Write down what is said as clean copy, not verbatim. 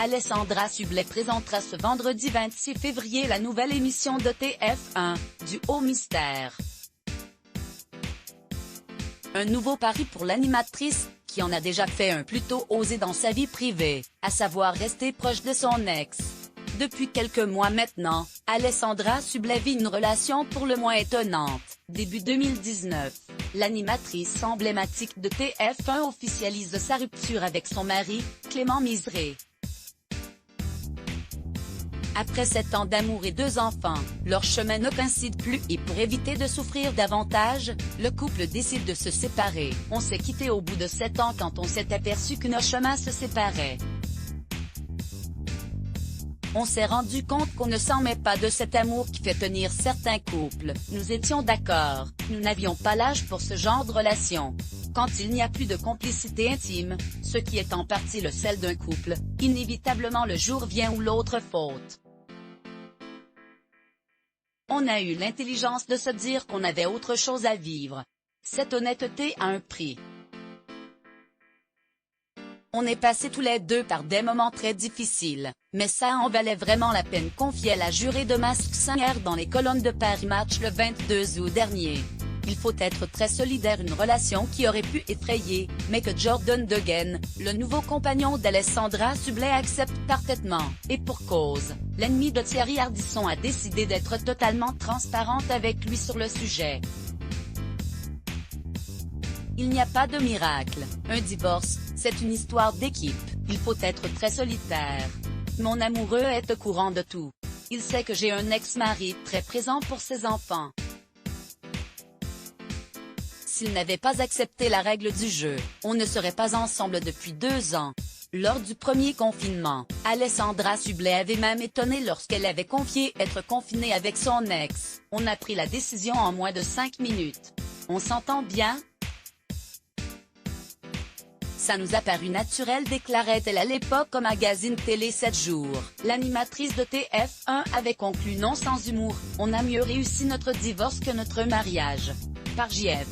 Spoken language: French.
Alessandra Sublet présentera ce vendredi 26 février la nouvelle émission de TF1, du Haut Mystère. Un nouveau pari pour l'animatrice, qui en a déjà fait un plutôt osé dans sa vie privée, à savoir rester proche de son ex. Depuis quelques mois maintenant, Alessandra Sublet vit une relation pour le moins étonnante. Début 2019, l'animatrice emblématique de TF1 officialise sa rupture avec son mari, Clément Miseré. Après 7 ans d'amour et 2 enfants, leur chemin ne coïncide plus et pour éviter de souffrir davantage, le couple décide de se séparer. On s'est quitté au bout de 7 ans quand on s'est aperçu que nos chemins se séparaient. On s'est rendu compte qu'on ne s'en met pas de cet amour qui fait tenir certains couples. Nous étions d'accord, nous n'avions pas l'âge pour ce genre de relation. Quand il n'y a plus de complicité intime, ce qui est en partie le sel d'un couple, inévitablement le jour vient où l'autre faute. On a eu l'intelligence de se dire qu'on avait autre chose à vivre. Cette honnêteté a un prix. On est passés tous les deux par des moments très difficiles, mais ça en valait vraiment la peine, confiait la jurée de Masked Singer dans les colonnes de Paris Match le 22 août dernier. Il faut être très solidaire, une relation qui aurait pu effrayer, mais que Jordan Degen, le nouveau compagnon d'Alessandra Sublet, accepte parfaitement, et pour cause. L'ennemi de Thierry Ardisson a décidé d'être totalement transparente avec lui sur le sujet. Il n'y a pas de miracle. Un divorce, c'est une histoire d'équipe. Il faut être très solitaire. Mon amoureux est au courant de tout. Il sait que j'ai un ex-mari très présent pour ses enfants. S'il n'avait pas accepté la règle du jeu, on ne serait pas ensemble depuis 2 ans. Lors du premier confinement, Alessandra Sublet avait même étonné lorsqu'elle avait confié être confinée avec son ex. On a pris la décision en moins de 5 minutes. On s'entend bien? Ça nous a paru naturel, déclarait-elle à l'époque au magazine Télé 7 jours. L'animatrice de TF1 avait conclu non sans humour: on a mieux réussi notre divorce que notre mariage. Par JF.